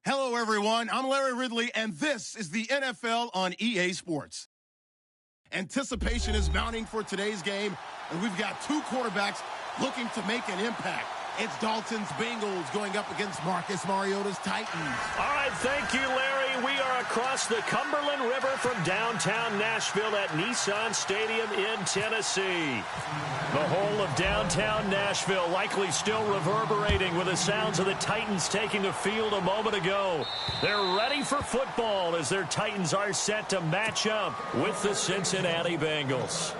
Hello, everyone. I'm Larry Ridley, and this is the NFL on EA Sports. Anticipation is mounting for today's game, and we've got two quarterbacks looking to make an impact. It's Dalton's Bengals going up against Marcus Mariota's Titans. All right, thank you, Larry. We are across the Cumberland River from downtown Nashville at Nissan Stadium in Tennessee. The whole of downtown Nashville likely still reverberating with the sounds of the Titans taking the field a moment ago. They're ready for football as their Titans are set to match up with the Cincinnati Bengals.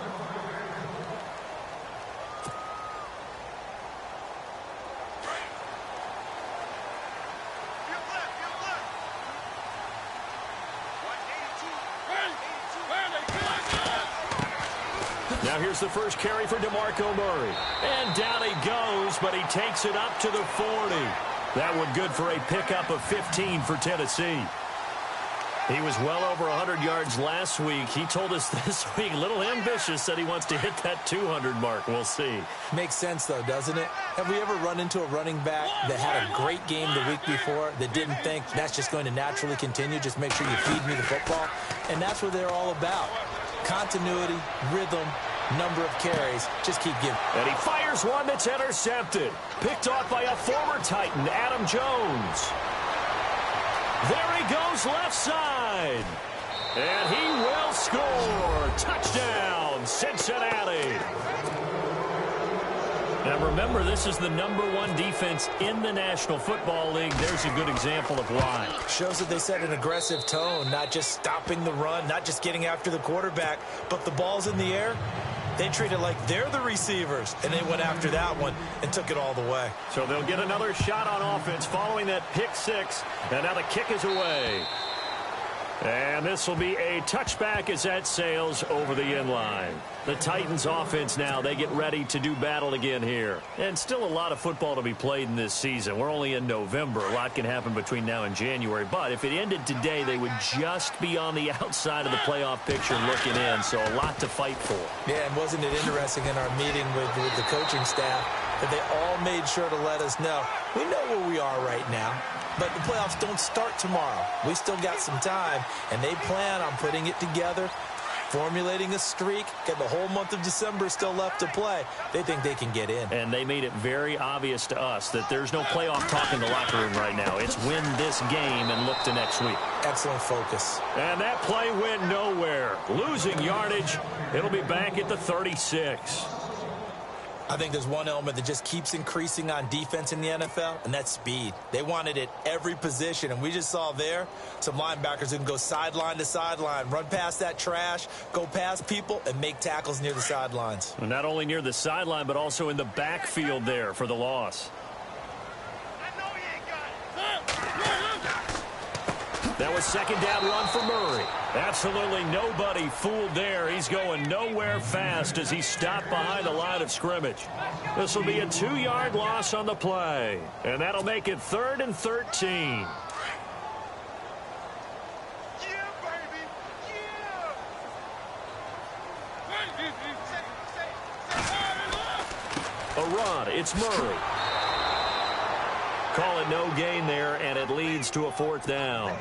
Now here's the first carry for DeMarco Murray. And down he goes, but he takes it up to the 40. That one good for a pickup of 15 for Tennessee. He was well over 100 yards last week. He told us this week, a little ambitious, said he wants to hit that 200 mark. We'll see. Makes sense, though, doesn't it? Have we ever run into a running back that had a great game the week before that didn't think that's just going to naturally continue? Just make sure you feed me the football. And that's what they're all about. Continuity, rhythm, number of carries. Just keep giving. And he fires one that's intercepted. Picked off by a former Titan, Adam Jones. There he goes left side. And he will score. Touchdown, Cincinnati. Now remember, this is the #1 defense in the National Football League. There's a good example of why. Shows that they set an aggressive tone, not just stopping the run, not just getting after the quarterback, but the ball's in the air. They treat it like they're the receivers, and they went after that one and took it all the way. So they'll get another shot on offense following that pick six, and now the kick is away. And this will be a touchback as that sails over the end line. The Titans offense now, they get ready to do battle again here. And still a lot of football to be played in this season. We're only in November. A lot can happen between now and January. But if it ended today, they would just be on the outside of the playoff picture looking in. So a lot to fight for. Yeah, and wasn't it interesting in our meeting with the coaching staff that they all made sure to let us know, we know where we are right now. But the playoffs don't start tomorrow. We still got some time, and they plan on putting it together, formulating a streak, get the whole month of December still left to play. They think they can get in. And they made it very obvious to us that there's no playoff talk in the locker room right now. It's win this game and look to next week. Excellent focus. And that play went nowhere. Losing yardage. It'll be back at the 36. I think there's one element that just keeps increasing on defense in the NFL, and that's speed. They want it at every position, and we just saw there some linebackers who can go sideline to sideline, run past that trash, go past people, and make tackles near the sidelines. And not only near the sideline, but also in the backfield there for the loss. That was second down run for Murray. Absolutely nobody fooled there. He's going nowhere fast as he stopped behind the line of scrimmage. This will be a 2-yard loss on the play. And that'll make it 3rd and 13. A run. It's Murray. Call it no gain there, and it leads to a 4th down.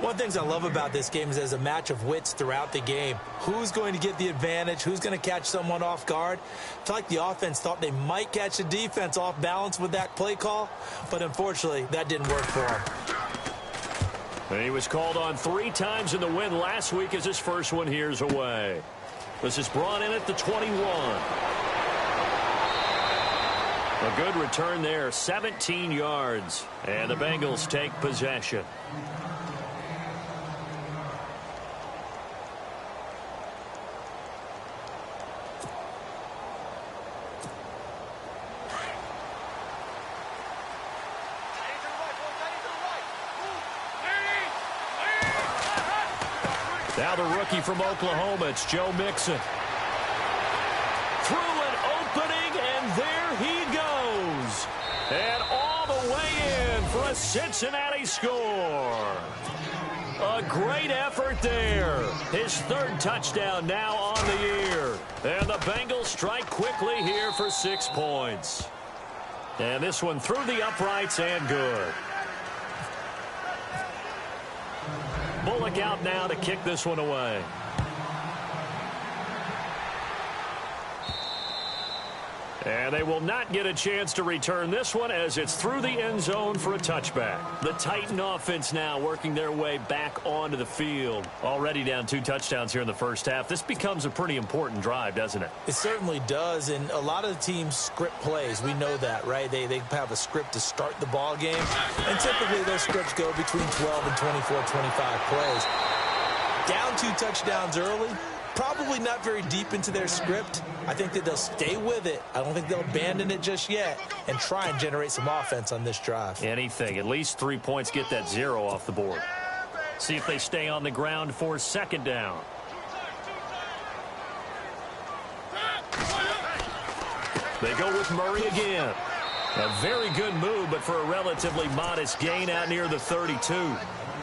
One of the things I love about this game is there's a match of wits throughout the game. Who's going to get the advantage? Who's going to catch someone off guard? I feel like the offense thought they might catch the defense off balance with that play call, but unfortunately, that didn't work for him. And he was called on 3 times in the win last week as his first one here's away. This is brought in at the 21. A good return there, 17 yards. And the Bengals take possession. Now the rookie from Oklahoma, it's Joe Mixon. Through an opening, and there he goes. And all the way in for a Cincinnati score. A great effort there. His 3rd touchdown now on the year. And the Bengals strike quickly here for 6 points. And this one through the uprights and good. Bullock out now to kick this one away. And they will not get a chance to return this one as it's through the end zone for a touchback. The Titan offense now working their way back onto the field. Already down 2 touchdowns here in the first half. This becomes a pretty important drive, doesn't it? It certainly does, and a lot of the teams script plays. We know that, right? They have a script to start the ball game, and typically those scripts go between 12 and 24, 25 plays. Down 2 touchdowns early. Probably not very deep into their script. I think that they'll stay with it. I don't think they'll abandon it just yet and try and generate some offense on this drive. Anything. At least 3 points, get that 0 off the board. See if they stay on the ground for second down. They go with Murray again. A very good move, but for a relatively modest gain out near the 32.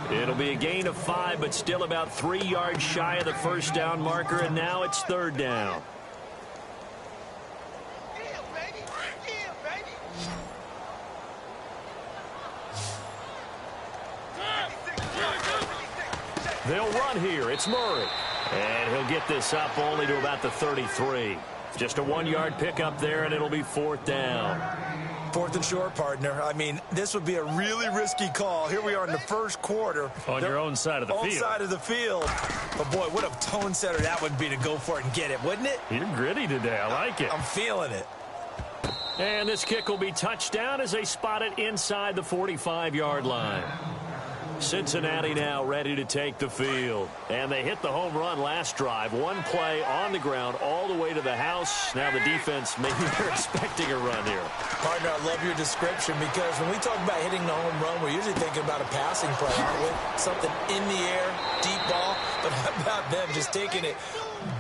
It'll be a gain of 5, but still about 3 yards shy of the first down marker, and now it's third down. They'll run here. It's Murray. And he'll get this up only to about the 33. Just a 1-yard pickup there, and it'll be fourth down. 4th and short, partner. I mean, this would be a really risky call. Here we are in the first quarter. On your own side of the field. Own side of the field. But, boy, what a tone setter that would be to go for it and get it, wouldn't it? You're gritty today. I like it. I'm feeling it. And this kick will be touchdown as they spot it inside the 45-yard line. Cincinnati now ready to take the field. And they hit the home run last drive. 1 play on the ground all the way to the house. Now the defense, maybe they're expecting a run here. Partner, I love your description because when we talk about hitting the home run, we're usually thinking about a passing play, aren't we? Something in the air, deep ball. But how about them just taking it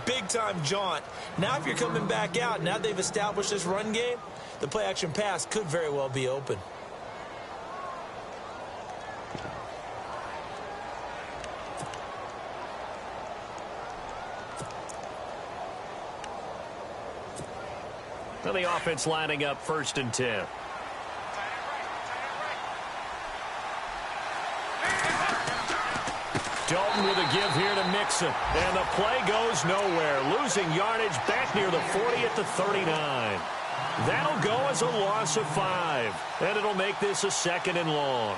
big-time jaunt? Now if you're coming back out, now they've established this run game, the play-action pass could very well be open. And the offense lining up 1st and 10. Dalton with a give here to Mixon. And the play goes nowhere. Losing yardage back near the 40 at the 39. That'll go as a loss of 5. And it'll make this a 2nd and long.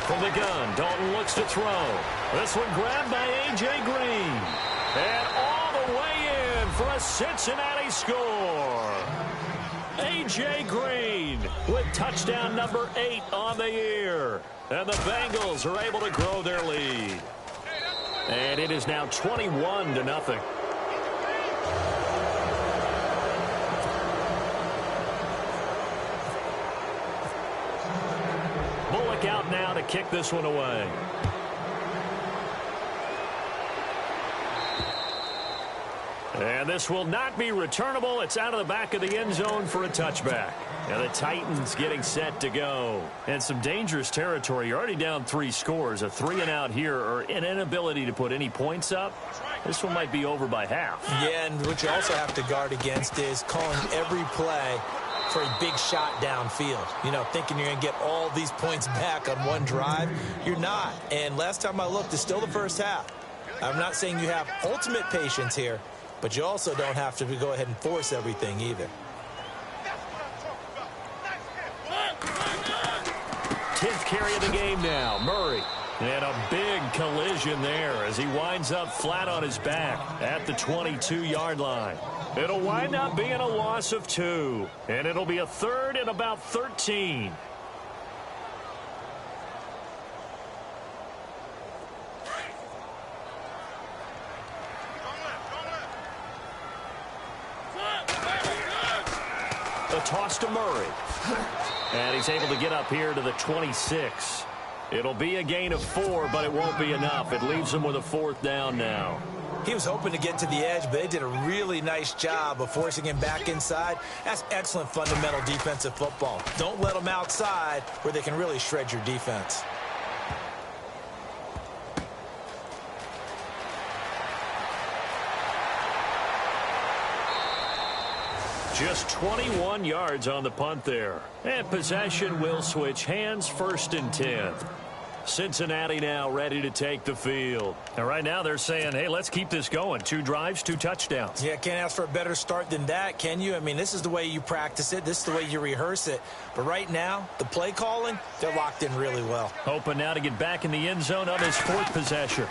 From the gun, Dalton looks to throw. This one grabbed by A.J. Green. And all the way in for a Cincinnati score. A.J. Green with touchdown number 8 on the year. And the Bengals are able to grow their lead. And it is now 21-0. Out now to kick this one away. And this will not be returnable. It's out of the back of the end zone for a touchback. And the Titans getting set to go. And some dangerous territory. You're already down 3 scores. A 3-and-out here or an inability to put any points up. This one might be over by half. Yeah, and what you also have to guard against is calling every play for a big shot downfield. You know, thinking you're going to get all these points back on one drive. You're not. And last time I looked, it's still the first half. I'm not saying you have ultimate patience here, but you also don't have to go ahead and force everything either. 10th carry of the game now. Murray. And a big collision there as he winds up flat on his back at the 22-yard line. It'll wind up being a loss of 2. And it'll be a 3rd and about 13. A toss to Murray. And he's able to get up here to the 26. It'll be a gain of 4, but it won't be enough. It leaves him with a 4th down now. He was hoping to get to the edge, but they did a really nice job of forcing him back inside. That's excellent fundamental defensive football. Don't let them outside where they can really shred your defense. Just 21 yards on the punt there. And possession will switch hands, 1st and 10. Cincinnati now ready to take the field. And right now they're saying, hey, let's keep this going. 2 drives, 2 touchdowns. Yeah, can't ask for a better start than that, can you? I mean, this is the way you practice it. This is the way you rehearse it. But right now, the play calling, they're locked in really well. Hoping now to get back in the end zone on his 4th possession.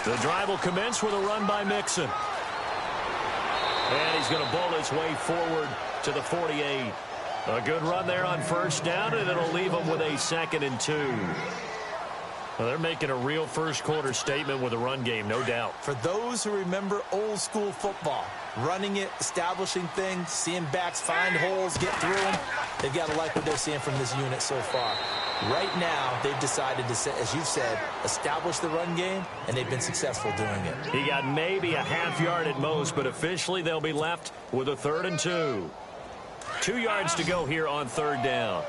The drive will commence with a run by Mixon. And he's going to bowl his way forward to the 48. A good run there on 1st down, and it'll leave him with a 2nd and 2. Well, they're making a real first-quarter statement with a run game, no doubt. For those who remember old-school football, running it, establishing things, seeing backs find holes, get through them, they've got to like what they're seeing from this unit so far. Right now, they've decided to, as you've said, establish the run game, and they've been successful doing it. He got maybe a half yard at most, but officially they'll be left with a 3rd and 2. 2 yards to go here on 3rd down.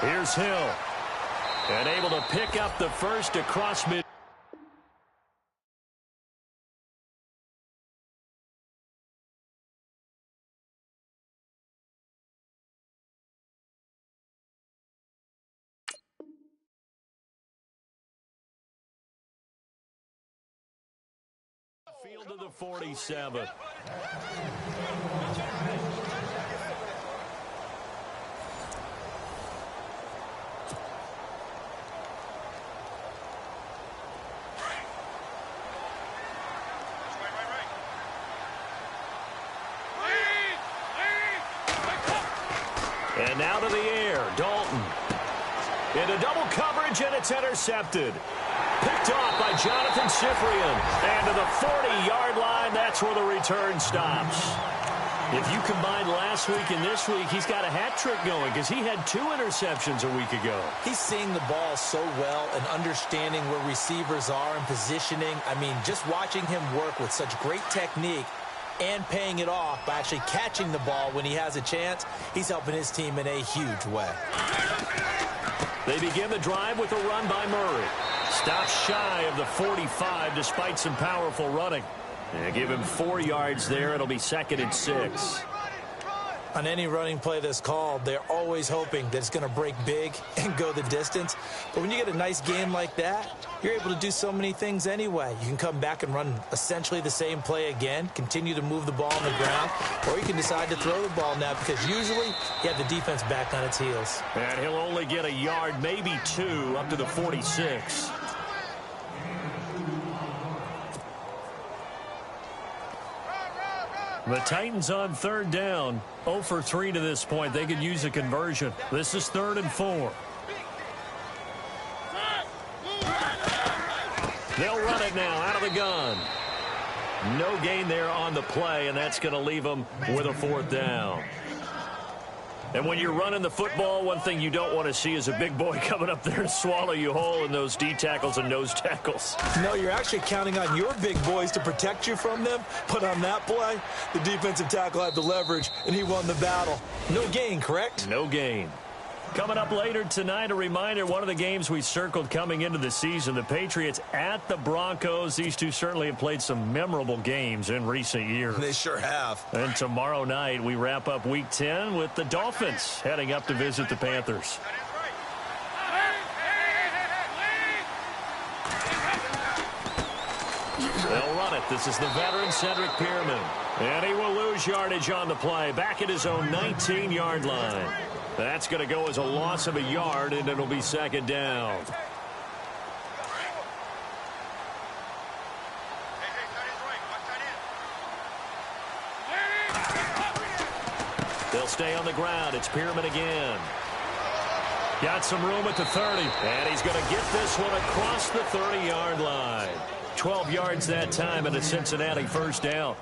Here's Hill. And able to pick up the first across mid. Field to the 47. And now to the air, Dalton. Into double coverage, and it's intercepted. Picked off by Jonathan Cyprien. And to the 40-yard line, that's where the return stops. If you combine last week and this week, he's got a hat trick going because he had 2 interceptions a week ago. He's seeing the ball so well and understanding where receivers are and positioning. I mean, just watching him work with such great technique and paying it off by actually catching the ball when he has a chance, he's helping his team in a huge way. They begin the drive with a run by Murray. Stops shy of the 45 despite some powerful running. And give him 4 yards there. It'll be 2nd and 6. On any running play that's called, they're always hoping that it's going to break big and go the distance. But when you get a nice game like that, you're able to do so many things anyway. You can come back and run essentially the same play again, continue to move the ball on the ground, or you can decide to throw the ball now because usually you have the defense back on its heels. And he'll only get a yard, maybe 2, up to the 46. The Titans on 3rd down, 0 for 3 to this point. They could use a conversion. This is 3rd and 4. They'll run it now out of the gun. No gain there on the play, and that's going to leave them with a 4th down. And when you're running the football, one thing you don't want to see is a big boy coming up there and swallow you whole in those D tackles and nose tackles. No, you're actually counting on your big boys to protect you from them. But on that play, the defensive tackle had the leverage, and he won the battle. No gain, correct? No gain. Coming up later tonight, a reminder, one of the games we circled coming into the season, the Patriots at the Broncos. These two certainly have played some memorable games in recent years. They sure have. And tomorrow night, we wrap up Week 10 with the Dolphins heading up to visit the Panthers. They'll run it. This is the veteran Cedric Pierman. And he will lose yardage on the play. Back at his own 19-yard line. That's going to go as a loss of a yard, and it'll be 2nd down. They'll stay on the ground. It's Pierman again. Got some room at the 30. And he's going to get this one across the 30-yard line. 12 yards that time, and a Cincinnati 1st down.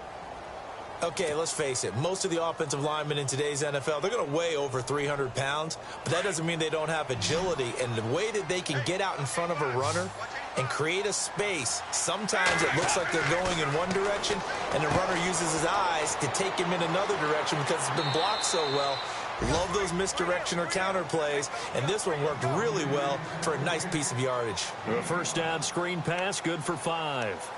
Okay, let's face it. Most of the offensive linemen in today's NFL, they're going to weigh over 300 pounds, but that doesn't mean they don't have agility. And the way that they can get out in front of a runner and create a space, sometimes it looks like they're going in one direction, and the runner uses his eyes to take him in another direction because it's been blocked so well. Love those misdirection or counter plays, and this one worked really well for a nice piece of yardage. A first down screen pass, good for 5.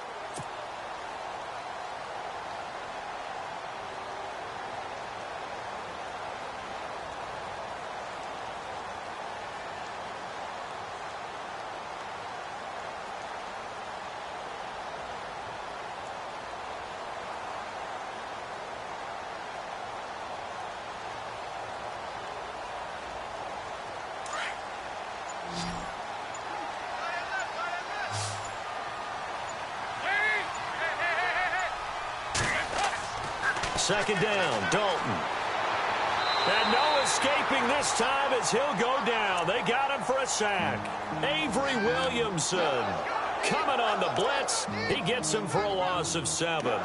Second down, Dalton. And no escaping this time as he'll go down. They got him for a sack. Avery Williamson coming on the blitz. He gets him for a loss of 7.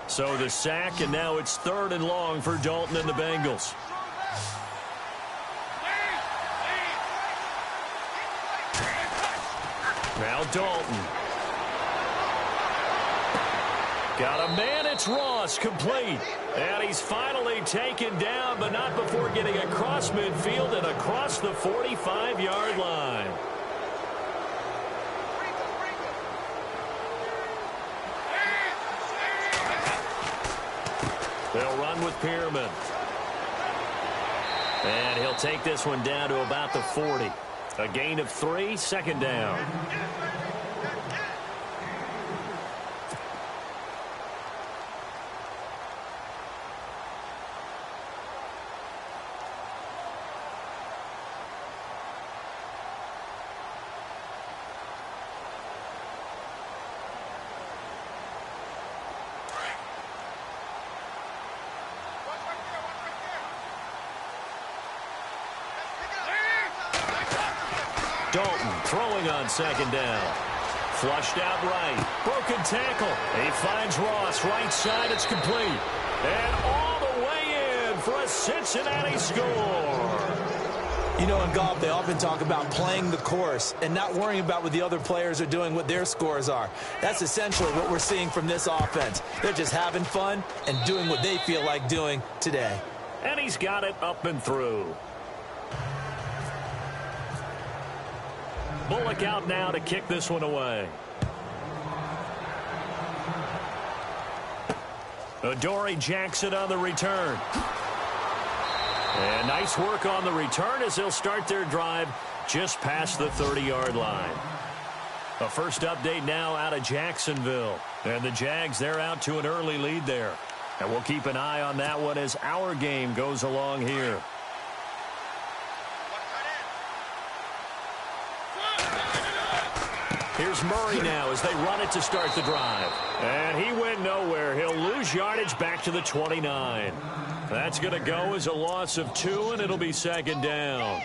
So the sack, and now it's 3rd and long for Dalton and the Bengals. Now Dalton. Got a man, it's Ross, complete. And he's finally taken down, but not before getting across midfield and across the 45-yard line. They'll run with Pearman. And he'll take this one down to about the 40. A gain of 3, second down. Dalton throwing on second down. Flushed out right. Broken tackle. He finds Ross right side. It's complete. And all the way in for a Cincinnati score. You know, in golf, they often talk about playing the course and not worrying about what the other players are doing, what their scores are. That's essentially what we're seeing from this offense. They're just having fun and doing what they feel like doing today. And he's got it up and through. Bullock out now to kick this one away. Adoree Jackson on the return. And nice work on the return as they'll start their drive just past the 30-yard line. A first update now out of Jacksonville. And the Jags, they're out to an early lead there. And we'll keep an eye on that one as our game goes along here. Here's Murray now as they run it to start the drive. And he went nowhere. He'll lose yardage back to the 29. That's going to go as a loss of 2, and it'll be second down.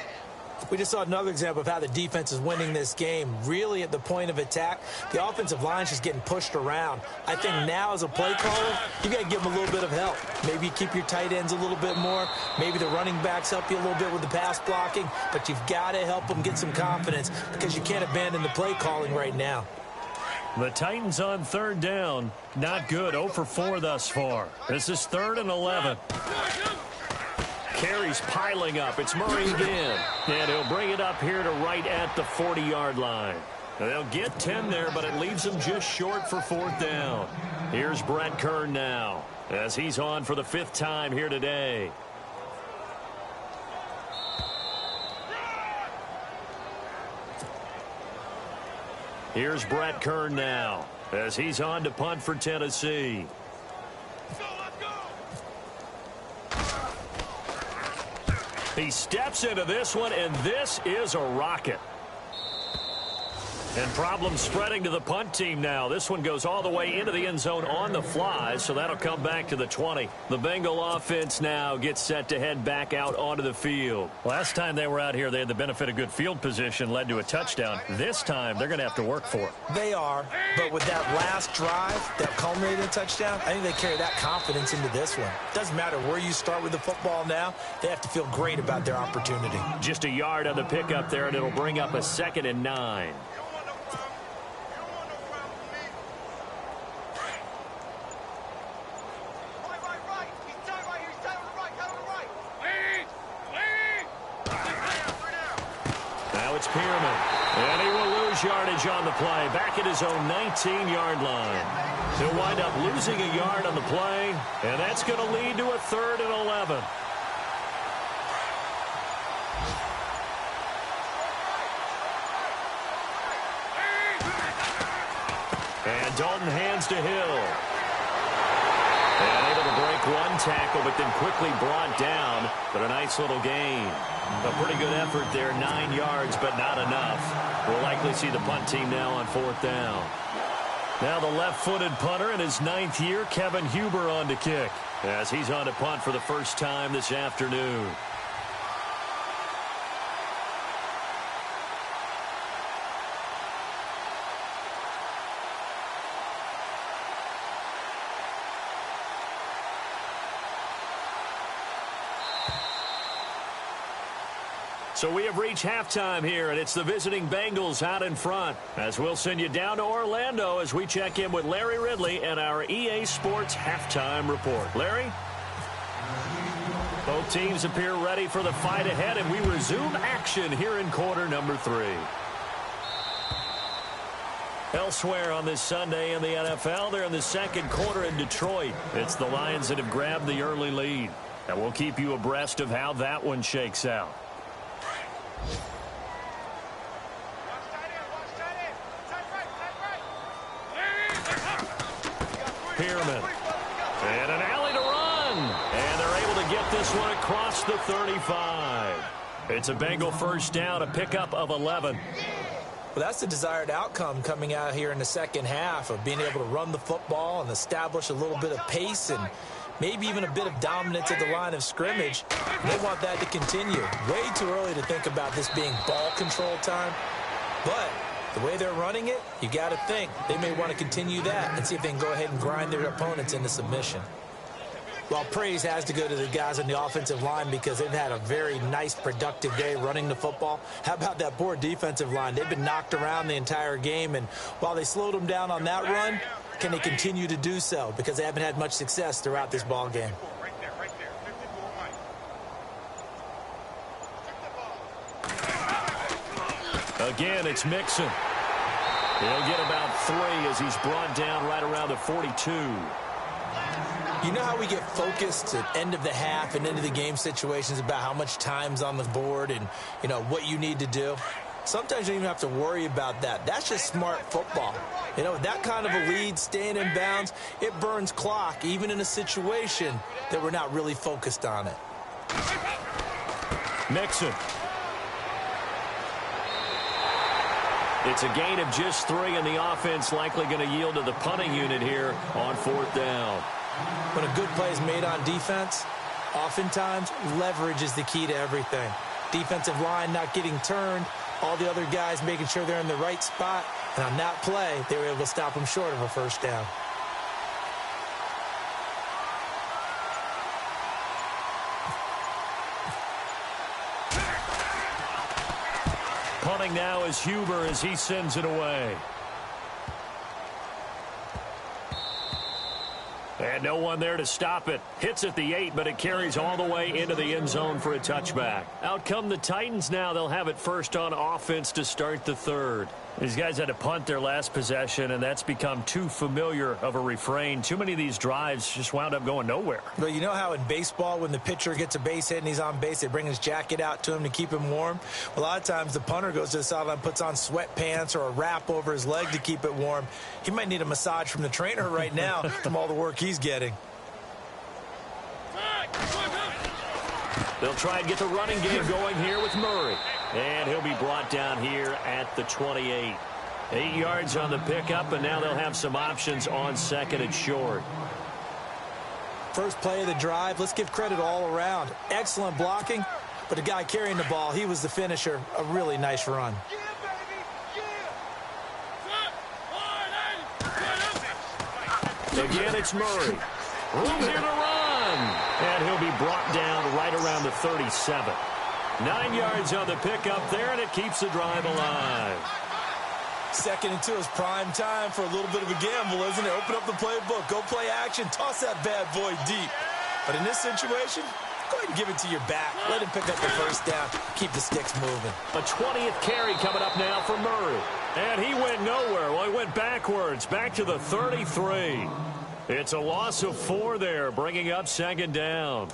We just saw another example of how the defense is winning this game. Really at the point of attack, the offensive line is just getting pushed around. I think now as a play caller, you got to give them a little bit of help. Maybe you keep your tight ends a little bit more. Maybe the running backs help you a little bit with the pass blocking. But you've got to help them get some confidence because you can't abandon the play calling right now. The Titans on third down. Not good. 0 for 4 thus far. This is 3rd and 11. Carries piling up. It's Murray again. And he'll bring it up here to right at the 40-yard line. They'll get 10 there, but it leaves them just short for 4th down. Here's Brett Kern now as he's on for the 5th time here today. Here's Brett Kern now as he's on to punt for Tennessee. He steps into this one, and this is a rocket. And problems spreading to the punt team now. This one goes all the way into the end zone on the fly, so that'll come back to the 20. The Bengal offense now gets set to head back out onto the field. Last time they were out here, they had the benefit of good field position, led to a touchdown. This time, they're going to have to work for it. They are, but with that last drive that culminated in a touchdown, I think they carry that confidence into this one. Doesn't matter where you start with the football now, they have to feel great about their opportunity. Just a yard on the pickup there, and it'll bring up a 2nd and 9. It's Pierman, and he will lose yardage on the play, back at his own 19-yard line. He'll wind up losing a yard on the play, and that's going to lead to a 3rd and 11. And Dalton hands to Hill. And able to break one tackle, but then quickly brought down. But a nice little gain. A pretty good effort there, 9 yards, but not enough. We'll likely see the punt team now on 4th down. Now the left-footed punter in his 9th year, Kevin Huber, on to kick, as he's on to punt for the first time this afternoon. So we have reached halftime here, and it's the visiting Bengals out in front. As we'll send you down to Orlando as we check in with Larry Ridley and our EA Sports Halftime Report. Larry? Both teams appear ready for the fight ahead, and we resume action here in quarter number 3. Elsewhere on this Sunday in the NFL, they're in the second quarter in Detroit. It's the Lions that have grabbed the early lead, and we'll keep you abreast of how that one shakes out. Pierman. And an alley to run. And they're able to get this one across the 35. It's a Bengal first down, a pickup of 11. Well, that's the desired outcome coming out here in the second half of being able to run the football and establish a little bit of pace and maybe even a bit of dominance at the line of scrimmage. They want that to continue. Way too early to think about this being ball control time. But the way they're running it, you got to think they may want to continue that and see if they can go ahead and grind their opponents into submission. Well, praise has to go to the guys on the offensive line because they've had a very nice, productive day running the football. How about that poor defensive line? They've been knocked around the entire game, and while they slowed them down on that run, can they continue to do so? Because they haven't had much success throughout this ball game. Again, it's Mixon. He'll get about 3 as he's brought down right around the 42. You know how we get focused at end of the half and into the game situations about how much time's on the board and, you know, what you need to do? Sometimes you don't even have to worry about that. That's just smart football. You know, with that kind of a lead, staying in bounds, it burns clock, even in a situation that we're not really focused on it. Mixon. It's a gain of just 3, and the offense likely going to yield to the punting unit here on 4th down. When a good play is made on defense, oftentimes leverage is the key to everything. Defensive line not getting turned, all the other guys making sure they're in the right spot, and on that play, they were able to stop them short of a first down. Punting now is Huber as he sends it away. And no one there to stop it. Hits at the 8, but it carries all the way into the end zone for a touchback. Out come the Titans now. They'll have it first on offense to start the 3rd. These guys had to punt their last possession, and that's become too familiar of a refrain. Too many of these drives just wound up going nowhere. But you know how in baseball, when the pitcher gets a base hit and he's on base, they bring his jacket out to him to keep him warm? A lot of times the punter goes to the sideline, puts on sweatpants or a wrap over his leg to keep it warm. He might need a massage from the trainer right now from all the work he's getting. They'll try and get the running game going here with Murray. And he'll be brought down here at the 28. 8 yards on the pickup, and now they'll have some options on second and short. First play of the drive, let's give credit all around. Excellent blocking, but the guy carrying the ball, he was the finisher. A really nice run. Again, it's Murray. Room here to run. And he'll be brought down right around the 37. 9 yards on the pickup there, and it keeps the drive alive. 2nd and 2 is prime time for a little bit of a gamble, isn't it? Open up the playbook, go play action, toss that bad boy deep. But in this situation, go ahead and give it to your back. Let him pick up the first down. Keep the sticks moving. A 20th carry coming up now for Murray. And he went nowhere. Well, he went backwards, back to the 33. It's a loss of 4 there, bringing up 2nd down.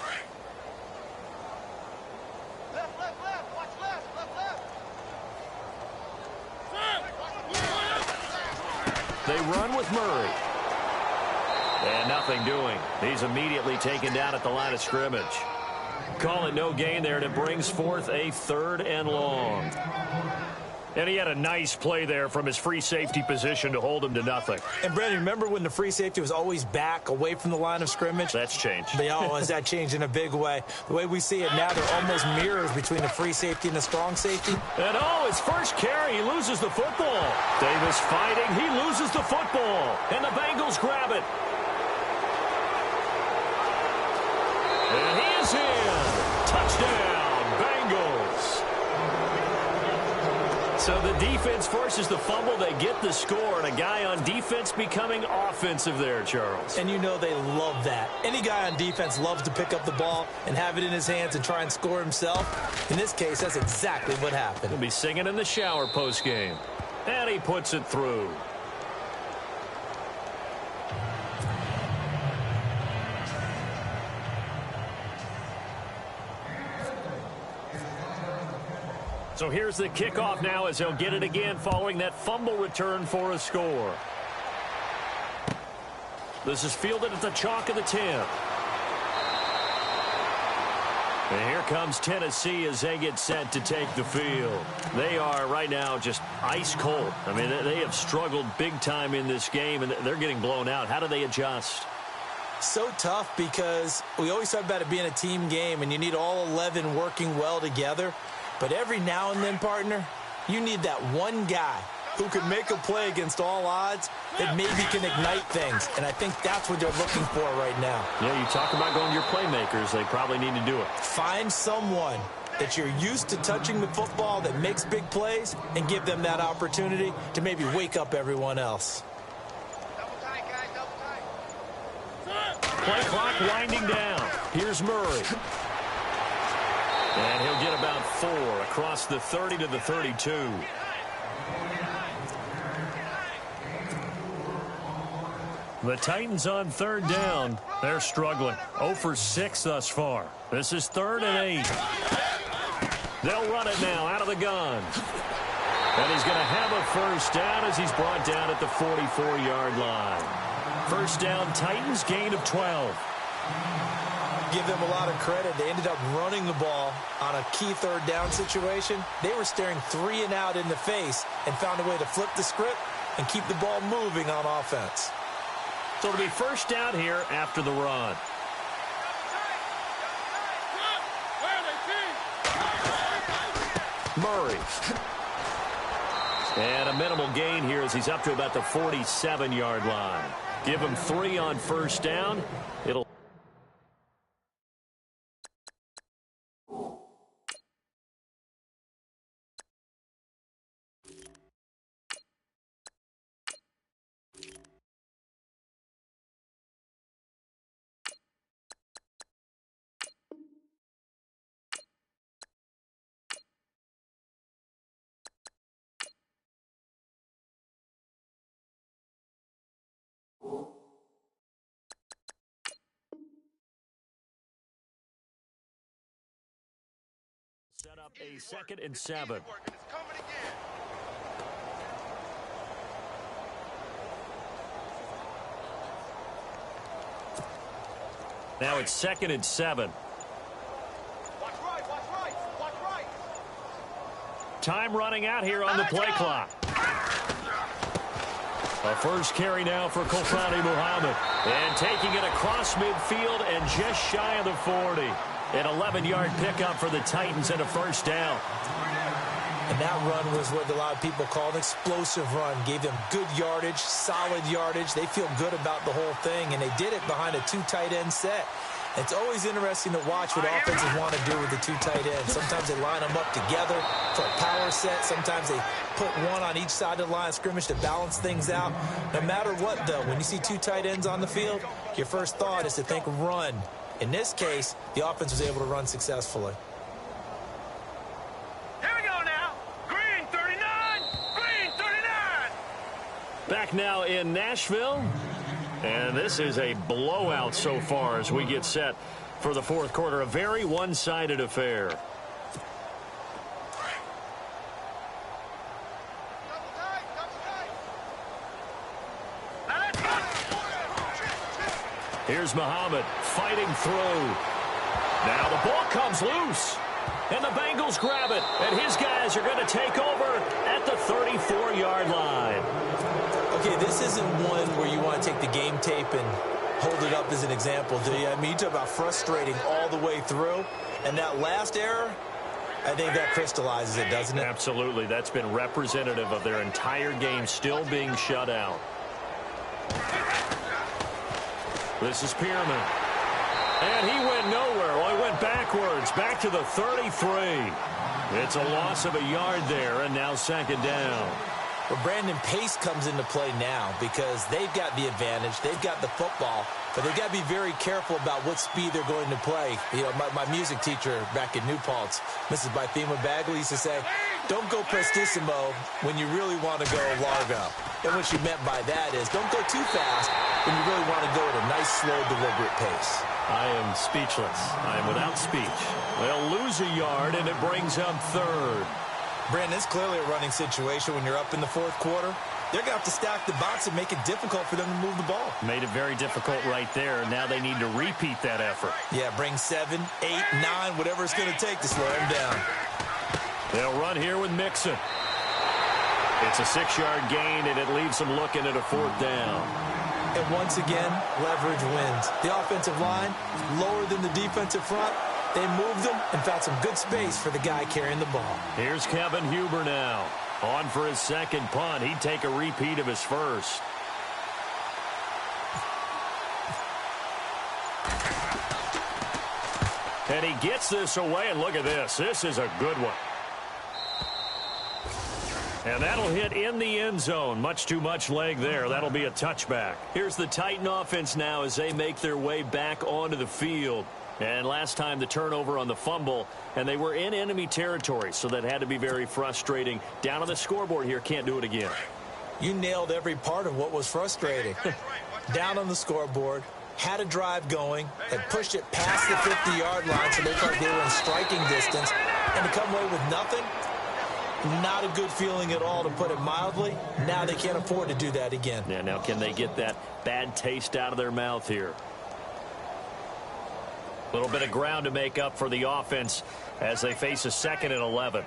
They run with Murray. And nothing doing. He's immediately taken down at the line of scrimmage. Call it no gain there, and it brings forth a 3rd and long. And he had a nice play there from his free safety position to hold him to nothing. And, Brandon, remember when the free safety was always back away from the line of scrimmage? That's changed. But, has that changed in a big way? The way we see it now, they're almost mirrors between the free safety and the strong safety. And, his first carry, he loses the football. Davis fighting, he loses the football. And the Bengals grab it. And he is in. Touchdown, Bengals. So the defense forces the fumble. They get the score, and a guy on defense becoming offensive there, Charles. And you know they love that. Any guy on defense loves to pick up the ball and have it in his hands and try and score himself. In this case, that's exactly what happened. He'll be singing in the shower postgame. And he puts it through. So here's the kickoff now as they'll get it again following that fumble return for a score. This is fielded at the chalk of the 10. And here comes Tennessee as they get set to take the field. They are right now just ice cold. I mean, they have struggled big time in this game, and they're getting blown out. How do they adjust? So tough because we always talk about it being a team game, and you need all 11 working well together. But every now and then, partner, you need that one guy who can make a play against all odds that maybe can ignite things. And I think that's what they're looking for right now. Yeah, you talk about going to your playmakers. They probably need to do it. Find someone that you're used to touching the football that makes big plays and give them that opportunity to maybe wake up everyone else. Play clock winding down. Here's Murray. And he'll get about 4 across the 30 to the 32. The Titans on 3rd down. They're struggling. 0 for 6 thus far. This is 3rd and 8. They'll run it now out of the gun. And he's going to have a first down as he's brought down at the 44-yard line. First down, Titans, gain of 12. Give them a lot of credit. They ended up running the ball on a key 3rd down situation. They were staring 3 and out in the face and found a way to flip the script and keep the ball moving on offense. So it'll be first down here after the run. Murray. And a minimal gain here as he's up to about the 47-yard line. Give him 3 on first down. It'll set up a 2nd and 7. Now it's 2nd and 7. Watch right, watch right, watch right. Time running out here on the play clock. A first carry now for Kofani Muhammad. And taking it across midfield and just shy of the 40. An 11-yard pickup for the Titans and a first down. And that run was what a lot of people call an explosive run. Gave them good yardage, solid yardage. They feel good about the whole thing, and they did it behind a two tight end set. It's always interesting to watch what offenses want to do with the two tight ends. Sometimes they line them up together for a power set. Sometimes they put one on each side of the line of scrimmage to balance things out. No matter what, though, when you see two tight ends on the field, your first thought is to think run. In this case, the offense was able to run successfully. Here we go now. Green 39. Green 39. Back now in Nashville. And this is a blowout so far as we get set for the fourth quarter. A very one-sided affair. Here's Muhammad fighting through. Now the ball comes loose. And the Bengals grab it. And his guys are going to take over at the 34-yard line. Okay, this isn't one where you want to take the game tape and hold it up as an example, do you? I mean, you talk about frustrating all the way through. And that last error, I think that crystallizes it, doesn't it? Absolutely. That's been representative of their entire game still being shut out. This is Pierman. And he went nowhere. Well, he went backwards, back to the 33. It's a loss of a yard there, and now second down. Well, Brandon, pace comes into play now because they've got the advantage. They've got the football, but they've got to be very careful about what speed they're going to play. You know, my music teacher back in New Paltz, Mrs. Bythema Bagley, used to say, don't go prestissimo when you really want to go largo. And what she meant by that is don't go too fast when you really want to go at a nice, slow, deliberate pace. I am speechless. I am without speech. They'll lose a yard, and it brings up third. Brandon, it's clearly a running situation when you're up in the fourth quarter. They're going to have to stack the box and make it difficult for them to move the ball. Made it very difficult right there. Now they need to repeat that effort. Yeah, bring 7, 8, 9, whatever it's going to take to slow them down. They'll run here with Mixon. It's a 6-yard gain, and it leaves them looking at a fourth down. And once again, leverage wins. The offensive line, lower than the defensive front. They moved them and found some good space for the guy carrying the ball. Here's Kevin Huber now. On for his second punt. He'd take a repeat of his first. And he gets this away, and look at this. This is a good one. And that'll hit in the end zone. Much too much leg there. That'll be a touchback. Here's the Titan offense now as they make their way back onto the field. And last time the turnover on the fumble, and they were in enemy territory, so that had to be very frustrating. Down on the scoreboard here, can't do it again. You nailed every part of what was frustrating. Down on the scoreboard, had a drive going, had pushed it past the 50-yard line, so it looked like they were in striking distance, and to come away with nothing, not a good feeling at all, to put it mildly. Now they can't afford to do that again. Yeah, now can they get that bad taste out of their mouth here? A little bit of ground to make up for the offense as they face a 2nd and 11.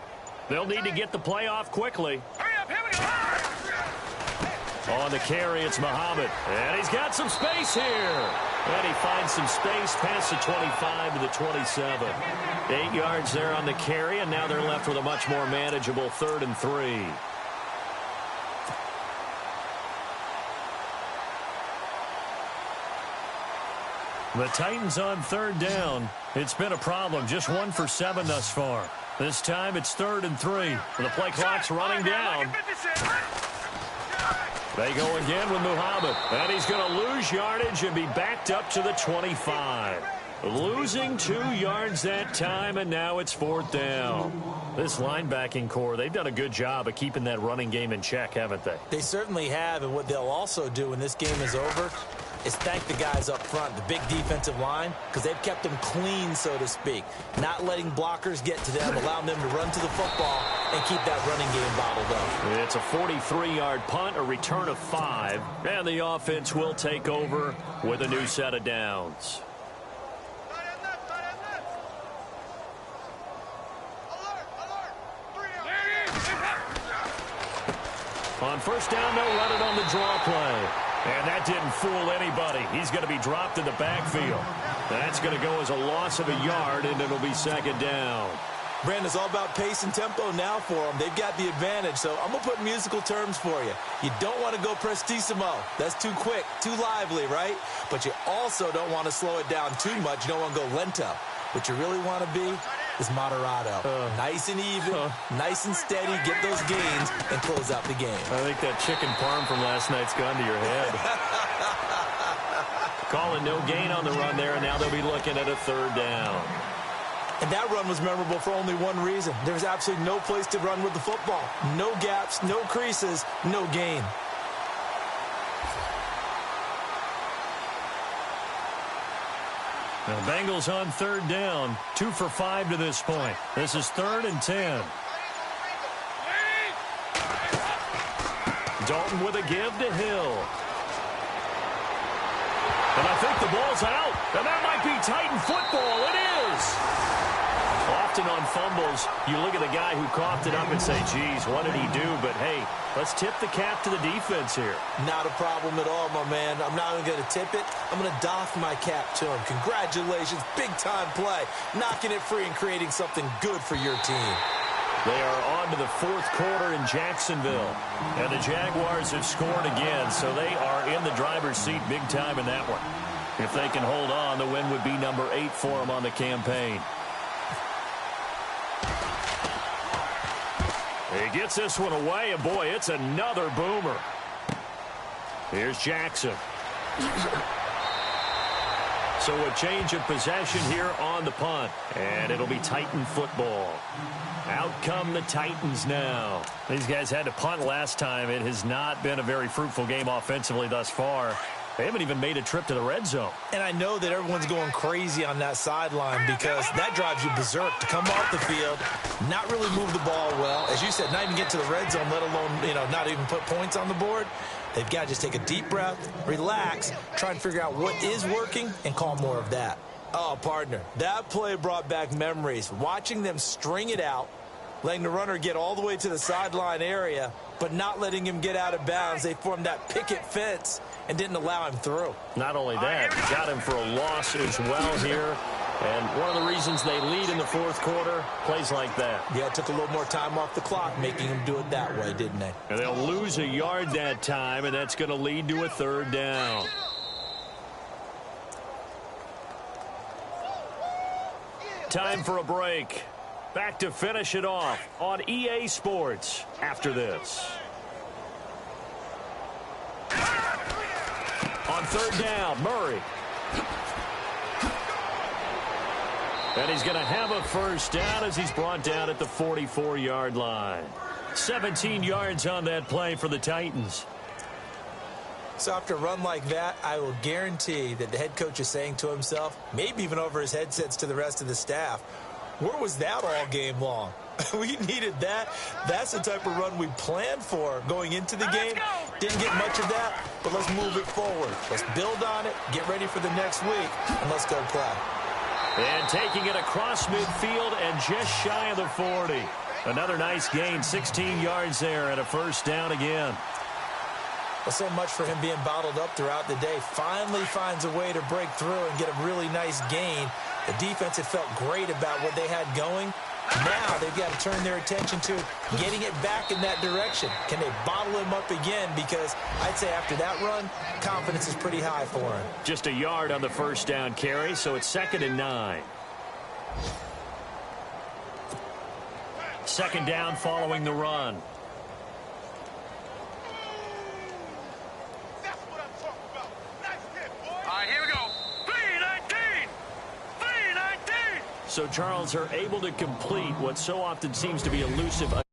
They'll need to get the play off quickly. Hurry up, here we go. On the carry, it's Muhammad. And he's got some space here. And he finds some space past the 25 to the 27. 8 yards there on the carry, and now they're left with a much more manageable 3rd and 3. The Titans on 3rd down. It's been a problem. Just 1 for 7 thus far. This time it's 3rd and 3. The play clock's running down. They go again with Muhammad. And he's going to lose yardage and be backed up to the 25. Losing 2 yards that time, and now it's 4th down. This linebacking core, they've done a good job of keeping that running game in check, haven't they? They certainly have, and what they'll also do when this game is over is thank the guys up front, the big defensive line, because they've kept them clean, so to speak. Not letting blockers get to them, allowing them to run to the football and keep that running game bottled up. It's a 43-yard punt, a return of 5, and the offense will take over with a new set of downs. On first down, they'll run it on the draw play. And that didn't fool anybody. He's going to be dropped in the backfield. That's going to go as a loss of a yard, and it'll be second down. Brandon, it's all about pace and tempo now for them. They've got the advantage, so I'm going to put musical terms for you. You don't want to go prestissimo. That's too quick, too lively, right? But you also don't want to slow it down too much. You don't want to go lento. What you really want to be is moderato. Nice and even, nice and steady, get those gains, and close out the game. I think that chicken parm from last night's gone to your head. Calling no gain on the run there, and now they'll be looking at a third down. And that run was memorable for only one reason. There was absolutely no place to run with the football. No gaps, no creases, no gain. The Bengals on third down. 2 for 5 to this point. This is 3rd and 10. Dalton with a give to Hill. And I think the ball's out. And that might be Titan football. It is. Often on fumbles, you look at the guy who coughed it up and say, geez, what did he do? But, hey, let's tip the cap to the defense here. Not a problem at all, my man. I'm not even going to tip it. I'm going to doff my cap to him. Congratulations. Big-time play. Knocking it free and creating something good for your team. They are on to the fourth quarter in Jacksonville. And the Jaguars have scored again, so they are in the driver's seat big time in that one. If they can hold on, the win would be number 8 for them on the campaign. He gets this one away, and boy, it's another boomer. Here's Jackson. So a change of possession here on the punt, and it'll be Titan football. Out come the Titans now. These guys had to punt last time. It has not been a very fruitful game offensively thus far. They haven't even made a trip to the red zone. And I know that everyone's going crazy on that sideline because that drives you berserk to come off the field, not really move the ball well. As you said, not even get to the red zone, let alone, not even put points on the board. They've got to just take a deep breath, relax, try and figure out what is working, and call more of that. Oh, partner, that play brought back memories. Watching them string it out, letting the runner get all the way to the sideline area, but not letting him get out of bounds. They formed that picket fence and didn't allow him through. Not only that, got him for a loss as well here. And one of the reasons they lead in the fourth quarter, plays like that. Yeah, it took a little more time off the clock, making him do it that way, didn't they? And they'll lose a yard that time, and that's going to lead to a third down. Time for a break. Back to finish it off on EA Sports after this. On third down, Murray. And he's going to have a first down as he's brought down at the 44-yard line. 17 yards on that play for the Titans. So after a run like that, I will guarantee that the head coach is saying to himself, maybe even over his headsets to the rest of the staff, where was that all game long? We needed that. That's the type of run we planned for going into the game. Didn't get much of that, but let's move it forward. Let's build on it, get ready for the next week, and let's go play. And taking it across midfield and just shy of the 40. Another nice gain, 16 yards there and a first down again. Well, so much for him being bottled up throughout the day. Finally finds a way to break through and get a really nice gain. The defense had felt great about what they had going. Now they've got to turn their attention to getting it back in that direction. Can they bottle him up again? Because I'd say after that run, confidence is pretty high for him. Just a yard on the first down carry, so it's 2nd and 9. Second down following the run. So Charles are able to complete what so often seems to be elusive.